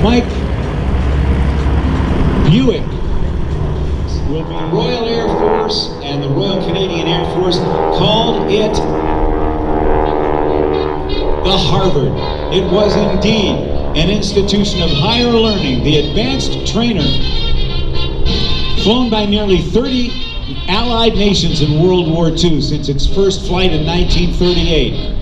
Mike Buick will be Royal Air Force and the Royal Canadian Air Force called it the Harvard. It was indeed an institution of higher learning, the advanced trainer, flown by nearly 30 Allied nations in World War II since its first flight in 1938.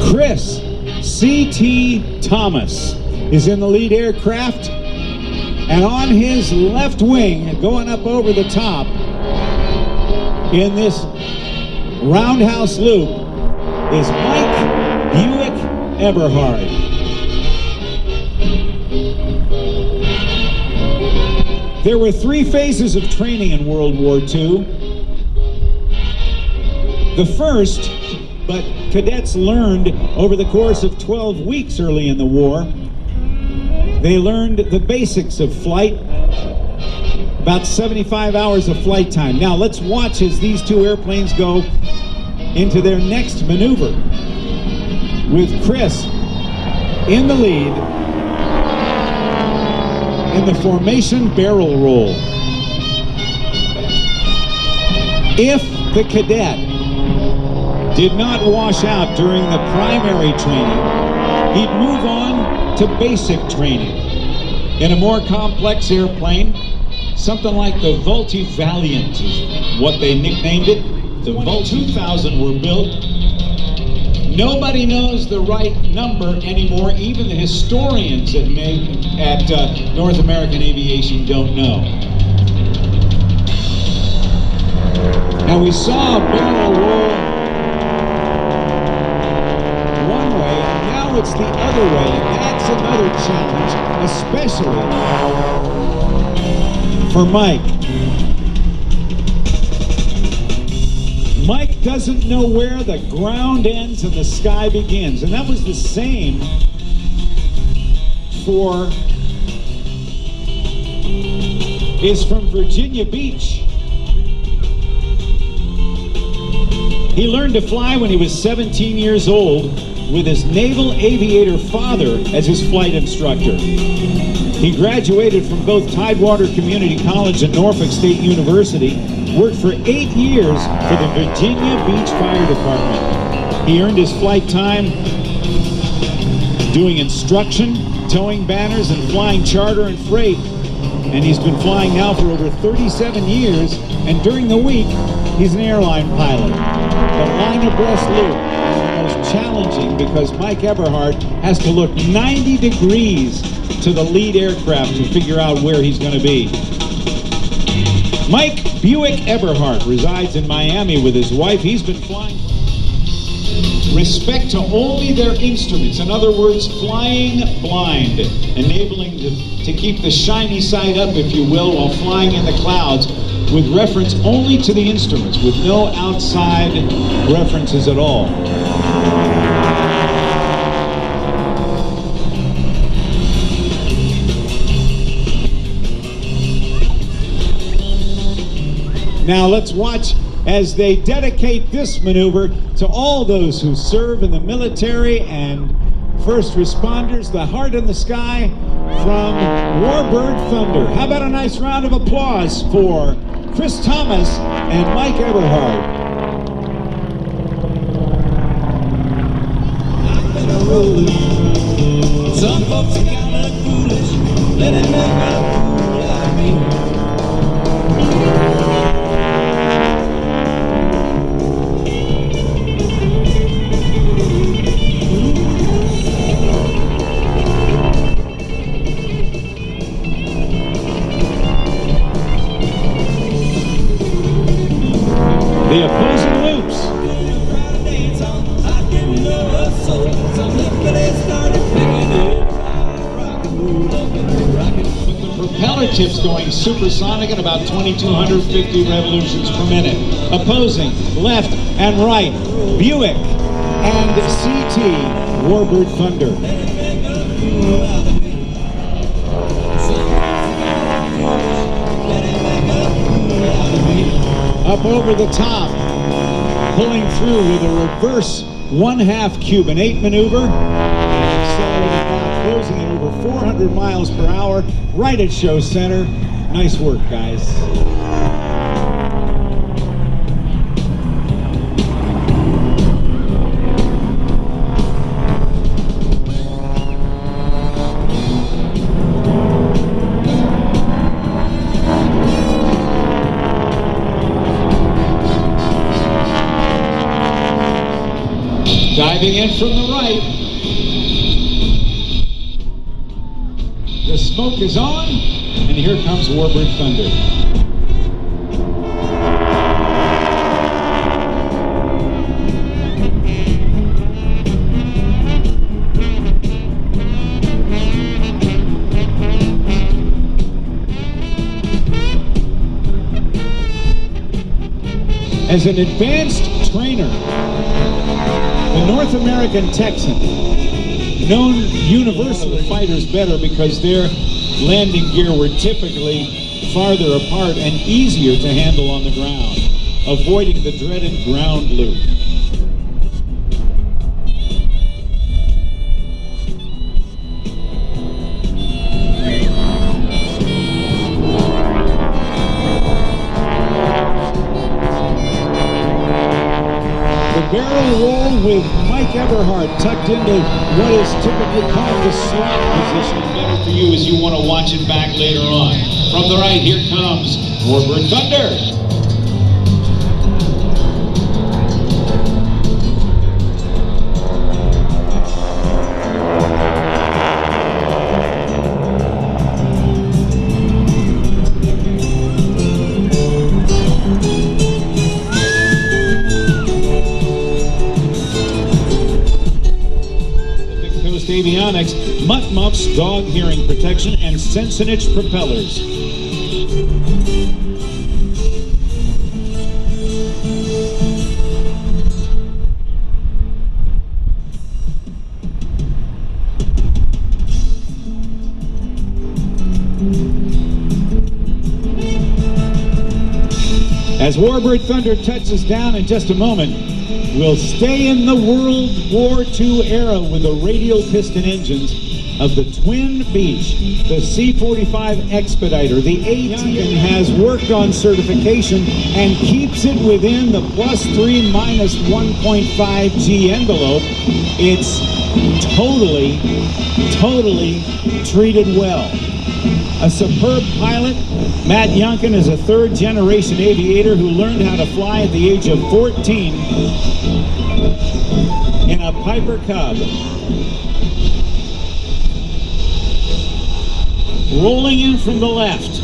Chris C.T. Thomas is in the lead aircraft, and on his left wing, going up over the top in this roundhouse loop, is Mike Buick Eberhardt. There were 3 phases of training in World War II. The first, but cadets learned over the course of 12 weeks early in the war. They learned the basics of flight, about 75 hours of flight time. Now let's watch as these 2 airplanes go into their next maneuver, with Chris in the lead in the formation barrel roll. If the cadet did not wash out during the primary training, he'd move on to basic training in a more complex airplane, something like the Vultee Valiant is what they nicknamed it. The Vultee 2000 were built. Nobody knows the right number anymore. Even the historians at North American Aviation don't know. Now we saw a barrel roll one way, and now it's the other way, and that's another challenge, especially for Mike. Mike doesn't know where the ground ends and the sky begins, and that was the same for, is from Virginia Beach. He learned to fly when he was 17 years old with his naval aviator father as his flight instructor. He graduated from both Tidewater Community College and Norfolk State University, worked for 8 years for the Virginia Beach Fire Department. He earned his flight time doing instruction, towing banners, and flying charter and freight. And he's been flying now for over 37 years, and during the week, he's an airline pilot. The line abreast loop is the most challenging because Mike Eberhardt has to look 90 degrees to the lead aircraft to figure out where he's going to be. Mike Buick Eberhardt resides in Miami with his wife. He's been flying. Respect to only their instruments. In other words, flying blind, enabling to keep the shiny side up, if you will, while flying in the clouds, with reference only to the instruments, with no outside references at all. Now let's watch as they dedicate this maneuver to all those who serve in the military and first responders, the Heart in the Sky from Warbird Thunder. How about a nice round of applause for Chris Thomas and Mike Eberhardt. Some folks are kinda foolish, let it make a fool like me. The opposing loops. With the propeller tips going supersonic at about 2,250 revolutions per minute. Opposing, left and right, Buick and CT Warbird Thunder. Up over the top, pulling through with a reverse 1/2 Cuban 8 maneuver. Accelerated now, closing at over 400 miles per hour, right at show center. Nice work, guys. Diving in from the right. The smoke is on, and here comes Warbird Thunder. As an advanced trainer, the North American Texan, known universal fighters better because their landing gear were typically farther apart and easier to handle on the ground, avoiding the dreaded ground loop. Barrel roll with Mike Eberhardt tucked into what is typically called the slot position. Better for you as you want to watch it back later on. From the right, here comes Warbird Thunder. Avionics, Mutt Muffs, dog hearing protection, and Sensenich propellers. As Warbird Thunder touches down in just a moment, we'll stay in the World War II era with the radial piston engines of the Twin Beach, the C-45 Expediter. The A-Team has worked on certification and keeps it within the +3 -1.5 G envelope. It's totally treated well. A superb pilot, Matt Youngkin is a third-generation aviator who learned how to fly at the age of 14 in a Piper Cub. Rolling in from the left.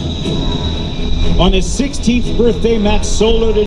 On his 16th birthday, Matt soloed